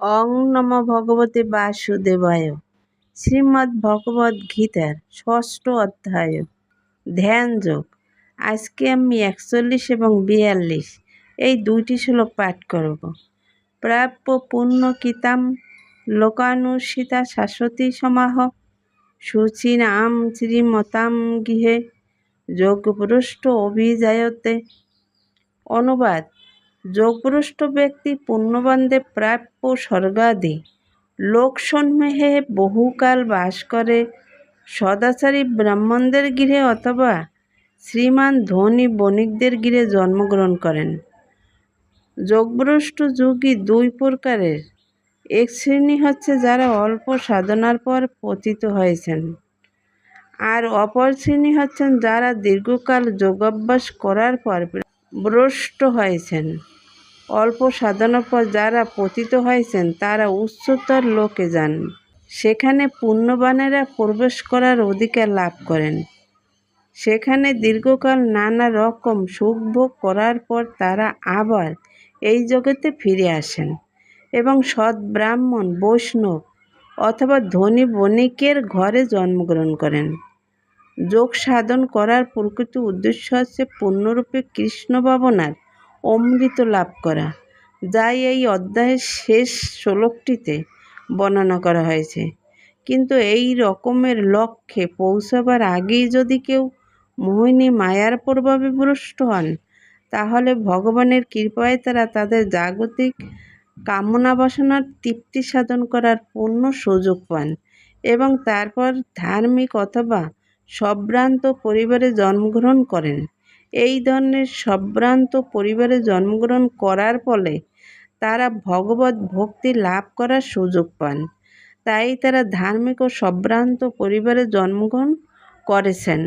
ওং নমো ভগবতে বাসুদেবায়। শ্রীমদ্ ভগবদ গীতার ৬ষ্ঠ অধ্যায় ধ্যান যোগ। আজকে আমি ৪১ এবং ৪২ এই দুইটি শ্লোক পাঠ করব। প্রাপ্য পুণ্য কিতাম লোকানুসিতা শাশ্বতী সমাহ শুচিনাম শ্রীমতাম গৃহে যোগভ্রষ্ট অভিজায়তে। অনুবাদ: যোগভ্রষ্ট ব্যক্তি পুণ্যবানদের প্রাপ্য স্বর্গাদি লোকসমূহে বহুকাল বাস করে, সদাচারী ব্রাহ্মণদের গৃহে অথবা শ্রীমান ধনী বণিকদের গৃহে জন্মগ্রহণ করেন। যোগভ্রষ্ট যোগী দুই প্রকারের। এক শ্রেণী হচ্ছে যারা অল্প সাধনার পর পতিত হয়েছেন, আর অপর শ্রেণী হচ্ছেন যারা দীর্ঘকাল যোগাভ্যাস করার পর ভ্রষ্ট হয়েছেন। অল্প সাধনার পর যারা পতিত হয়েছেন তারা উচ্চতর লোকে যান, সেখানে পুণ্যবানেরা প্রবেশ করার অধিকার লাভ করেন। সেখানে দীর্ঘকাল নানা রকম সুখভোগ করার পর তারা আবার এই জগতে ফিরে আসেন এবং সৎ ব্রাহ্মণ, বৈষ্ণব অথবা ধনী বণিকের ঘরে জন্মগ্রহণ করেন। যোগ সাধন করার প্রকৃত উদ্দেশ্য হচ্ছে পূর্ণরূপে কৃষ্ণ ভাবনার অমৃত লাভ করা, যা এই অধ্যায়ের শেষ শ্লোকটিতে বর্ণনা করা হয়েছে। কিন্তু এই রকমের লক্ষ্যে পৌঁছাবার আগেই যদি কেউ মোহিনী মায়ার প্রভাবে ভ্রষ্ট হন, তাহলে ভগবানের কৃপায় তারা তাদের জাগতিক কামনা বাসনার তৃপ্তি সাধন করার পূর্ণ সুযোগ পান এবং তারপর ধার্মিক অথবা সম্ভ্রান্ত পরিবারে জন্মগ্রহণ করেন। এই ধরনের সম্ভ্রান্ত পরিবারে জন্মগ্রহণ করার ফলে তারা ভগবত ভক্তি লাভ করার সুযোগ পান। তাই তারা ধার্মিক ও সম্ভ্রান্ত পরিবারে জন্মগ্রহণ করেছেন।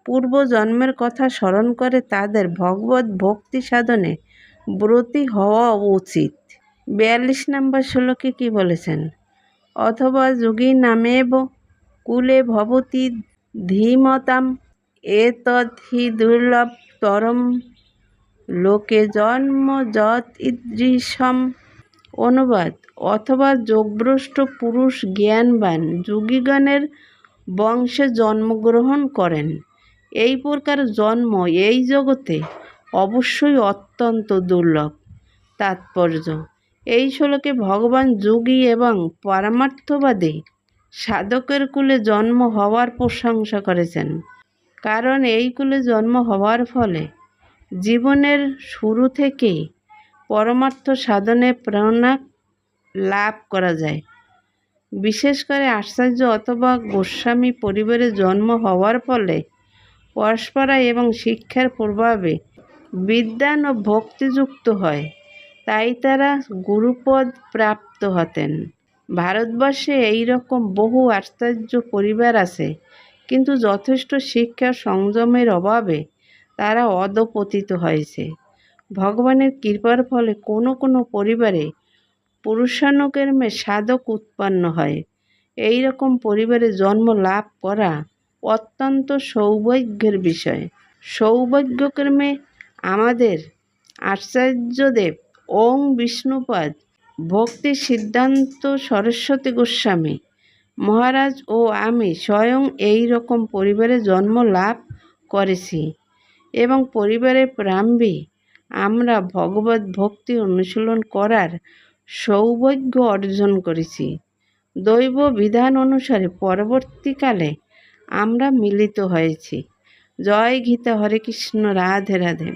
পূর্ব জন্মের কথা স্মরণ করে তাদের ভগবত ভক্তি সাধনে ব্রতী হওয়া উচিত। ৪২ নম্বর শ্লোকে কি বলেছেন? অথবা যোগী নামেব কুলে ভবতি ধীমতাম এতদ হি দুর্লভ তরম লোকে জন্ম যৎ ঈদৃশম। অনুবাদ: অথবা যোগভ্রষ্ট পুরুষ জ্ঞানবান যোগীগণের বংশে জন্মগ্রহণ করেন। এই প্রকার জন্ম এই জগতে অবশ্যই অত্যন্ত দুর্লভ। তাৎপর্য: এই শ্লোকে ভগবান যোগী এবং পরমার্থবাদী সাধকের কুলে জন্ম হওয়ার প্রশংসা করেছেন, কারণ এই কুলে জন্ম হওয়ার ফলে জীবনের শুরু থেকেই পরমার্থ সাধনে প্রেরণা লাভ করা যায়। বিশেষ করে আচার্য অথবা গোস্বামী পরিবারে জন্ম হওয়ার ফলে পরম্পরা এবং শিক্ষার প্রভাবে বিদ্বান ও ভক্তিযুক্ত হয়, তাই তারা গুরুপদ প্রাপ্ত হতেন। ভারতবর্ষে এই রকম বহু আচার্য পরিবার আছে, কিন্তু যথেষ্ট শিক্ষা সংযমের অভাবে তারা অধঃপতিত হয়েছে। ভগবানের কৃপার ফলে কোনো কোনো পরিবারে পুরুষানুক্রমে সাধক উৎপন্ন হয়। এই রকম পরিবারে জন্ম লাভ করা অত্যন্ত সৌভাগ্যের বিষয়। সৌভাগ্যক্রমে আমাদের আচার্যদেব ওং বিষ্ণুপাদ ভক্তি সিদ্ধান্ত সরস্বতী গোস্বামী মহারাজ ও আমি স্বয়ং এই রকম পরিবারে জন্ম লাভ করেছি এবং পরিবারের প্রারম্ভে আমরা ভগবত ভক্তি অনুশীলন করার সৌভাগ্য অর্জন করেছি। দৈব বিধান অনুসারে পরবর্তীকালে আমরা মিলিত হয়েছি। জয় গীতা। হরে কৃষ্ণ। রাধে রাধে।